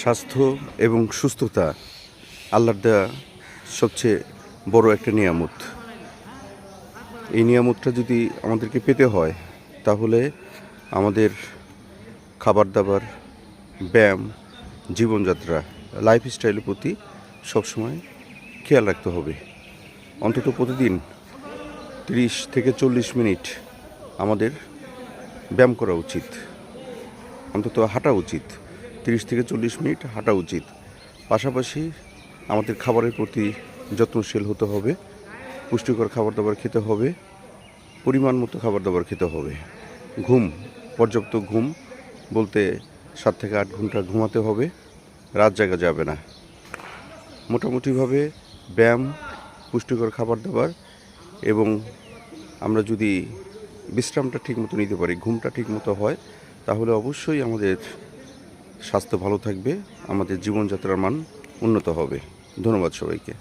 স্বাস্থ্য এবং সুস্থতা আল্লাহর দেওয়া সবচেয়ে বড় একটা নিয়ামত। এই নিয়ামতটা যদি আমাদেরকে পেতে হয় তাহলে আমাদের খাবার দাবার, ব্যায়াম, জীবনযাত্রা, লাইফস্টাইলের প্রতি সবসময় খেয়াল রাখতে হবে। অন্তত প্রতিদিন 30 থেকে 40 মিনিট আমাদের ব্যায়াম করা উচিত, অন্তত হাঁটা উচিত। 30 থেকে 40 মিনিট হাঁটা উচিত। পাশাপাশি আমাদের খাবারের প্রতি যত্নশীল হতে হবে, পুষ্টিকর খাবার দাবার খেতে হবে, পরিমাণ মতো খাবার দাবার খেতে হবে। ঘুম, পর্যাপ্ত ঘুম বলতে 7 থেকে 8 ঘন্টা ঘুমাতে হবে, রাত জাগা যাবে না। মোটামুটিভাবে ব্যায়াম, পুষ্টিকর খাবার দাবার এবং আমরা যদি বিশ্রামটা ঠিকমতো নিতে পারি, ঘুমটা ঠিকমতো হয়, তাহলে অবশ্যই আমাদের স্বাস্থ্য ভালো থাকবে, আমাদের জীবনযাত্রার মান উন্নত হবে। ধন্যবাদ সবাইকে।